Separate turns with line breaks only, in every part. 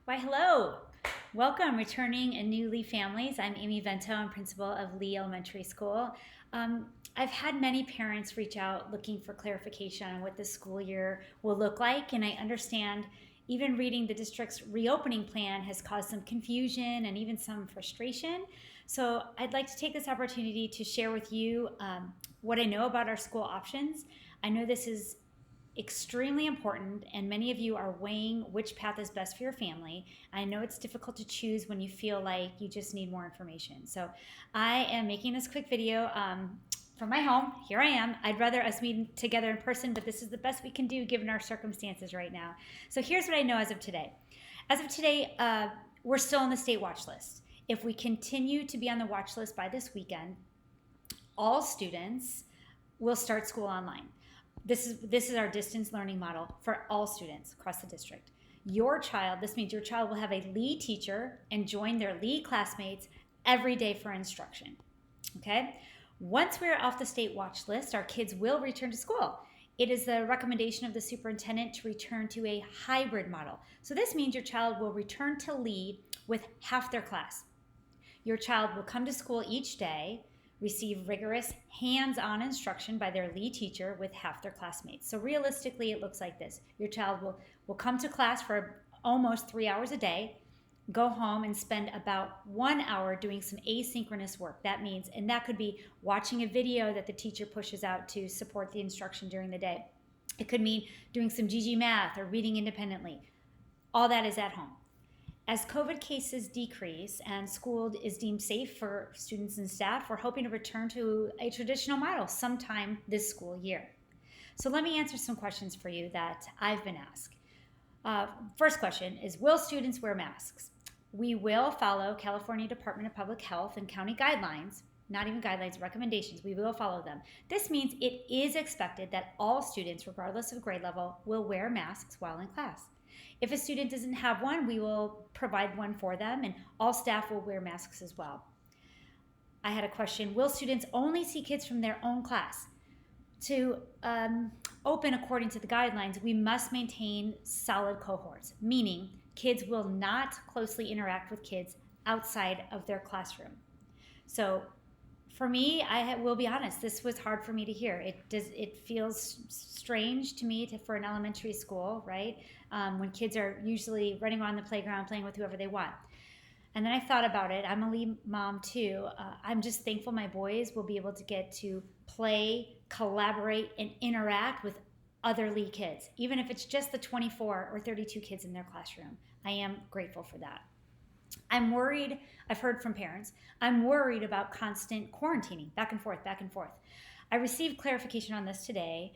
Why, hello. Welcome, returning and new Lee families. I'm Amy Vento, I'm principal of Lee Elementary School. I've had many parents reach out looking for clarification on what the school year will look like, and I understand even reading the district's reopening plan has caused some confusion and even some frustration. So I'd like to take this opportunity to share with you what I know about our school options. I know this is extremely important, and many of you are weighing which path is best for your family. I know it's difficult to choose when you feel like you just need more information. So I am making this quick video from my home. Here I am. I'd rather us meet together in person, but this is the best we can do given our circumstances right now. So here's what I know as of today. As of today, we're still on the state watch list. If we continue to be on the watch list by this weekend, all students will start school online. This is our distance learning model for all students across the district. This means your child will have a Lee teacher and join their Lee classmates every day for instruction. Okay? Once we're off the state watch list, our kids will return to school. It is the recommendation of the superintendent to return to a hybrid model. So this means your child will return to Lee with half their class. Your child will come to school each day, receive rigorous hands-on instruction by their Lee teacher with half their classmates. So realistically, it looks like this. Your child will come to class for almost 3 hours a day, go home and spend about 1 hour doing some asynchronous work. That means, and that could be watching a video that the teacher pushes out to support the instruction during the day. It could mean doing some GG math or reading independently. All that is at home. As COVID cases decrease and school is deemed safe for students and staff, we're hoping to return to a traditional model sometime this school year. So let me answer some questions for you that I've been asked. First question is, will students wear masks? We will follow California Department of Public Health and county guidelines, not even guidelines, recommendations. We will follow them. This means it is expected that all students, regardless of grade level, will wear masks while in class. If a student doesn't have one, we will provide one for them, and all staff will wear masks as well. I had a question, will students only see kids from their own class? To open according to the guidelines, we must maintain solid cohorts, meaning kids will not closely interact with kids outside of their classroom. So for me, will be honest, this was hard for me to hear. It feels strange to me for an elementary school, right? When kids are usually running around the playground playing with whoever they want. And then I thought about it. I'm a Lee mom too. I'm just thankful my boys will be able to get to play, collaborate, and interact with other Lee kids, even if it's just the 24 or 32 kids in their classroom. I am grateful for that. I'm worried, I've heard from parents, I'm worried about constant quarantining, back and forth, back and forth. I received clarification on this today.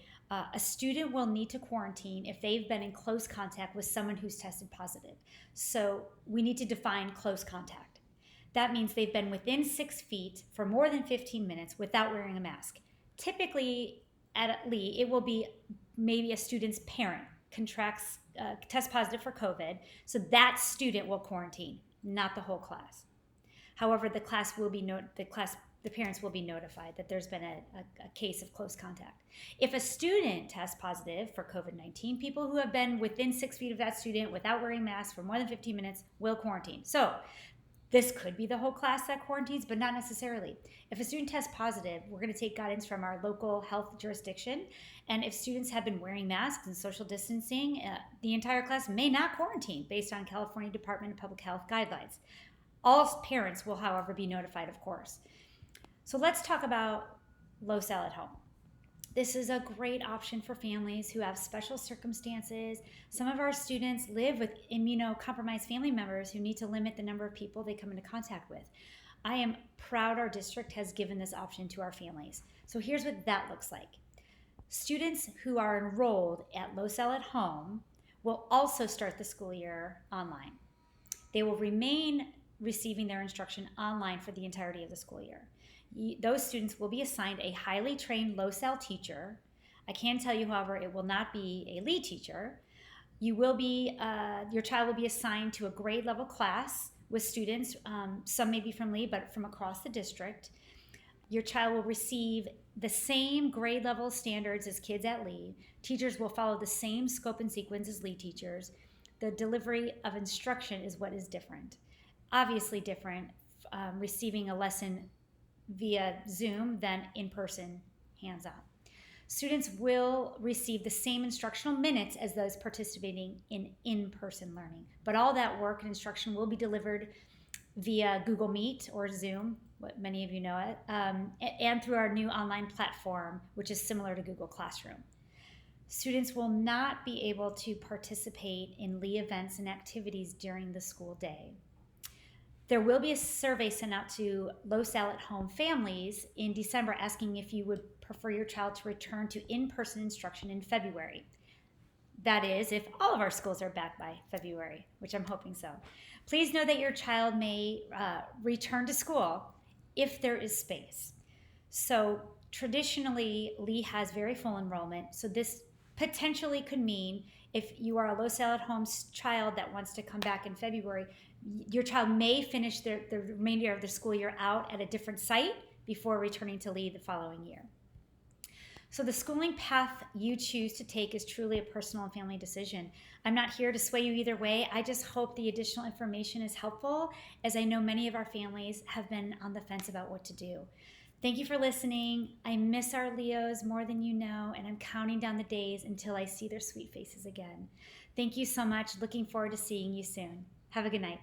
A student will need to quarantine if they've been in close contact with someone who's tested positive. So we need to define close contact. That means they've been within 6 feet for more than 15 minutes without wearing a mask. Typically at Lee, it will be maybe a student's parent tests positive for COVID, so that student will quarantine, not the whole class. However, the parents will be notified that there's been a case of close contact. If a student tests positive for COVID-19, people who have been within 6 feet of that student without wearing masks for more than 15 minutes will quarantine. So this could be the whole class that quarantines, but not necessarily. If a student tests positive, we're going to take guidance from our local health jurisdiction. And if students have been wearing masks and social distancing, the entire class may not quarantine based on California Department of Public Health guidelines. All parents will, however, be notified, of course. So let's talk about LoSal at home. This is a great option for families who have special circumstances. Some of our students live with immunocompromised family members who need to limit the number of people they come into contact with. I am proud our district has given this option to our families. So here's what that looks like. Students who are enrolled at LoSal at home will also start the school year online. They will remain receiving their instruction online for the entirety of the school year. Those students will be assigned a highly trained LoSal teacher. I can tell you, however, it will not be a Lee teacher. Your child will be assigned to a grade level class with students, some may be from Lee, but from across the district. Your child will receive the same grade level standards as kids at Lee. Teachers will follow the same scope and sequence as Lee teachers. The delivery of instruction is what is different. Obviously different, receiving a lesson via Zoom than in person, hands-on. Students will receive the same instructional minutes as those participating in in-person learning, but all that work and instruction will be delivered via Google Meet or Zoom, what many of you know it, and through our new online platform, which is similar to Google Classroom. Students will not be able to participate in Lee events and activities during the school day. There will be a survey sent out to low-SAL at home families in December asking if you would prefer your child to return to in-person instruction in February. That is, if all of our schools are back by February, which I'm hoping so. Please know that your child may return to school if there is space. So traditionally, Lee has very full enrollment. So this potentially could mean if you are a low-SAL at home child that wants to come back in February, your child may finish the remainder of the school year out at a different site before returning to Lee the following year. So the schooling path you choose to take is truly a personal and family decision. I'm not here to sway you either way. I just hope the additional information is helpful, as I know many of our families have been on the fence about what to do. Thank you for listening. I miss our Leos more than you know, and I'm counting down the days until I see their sweet faces again. Thank you so much. Looking forward to seeing you soon. Have a good night.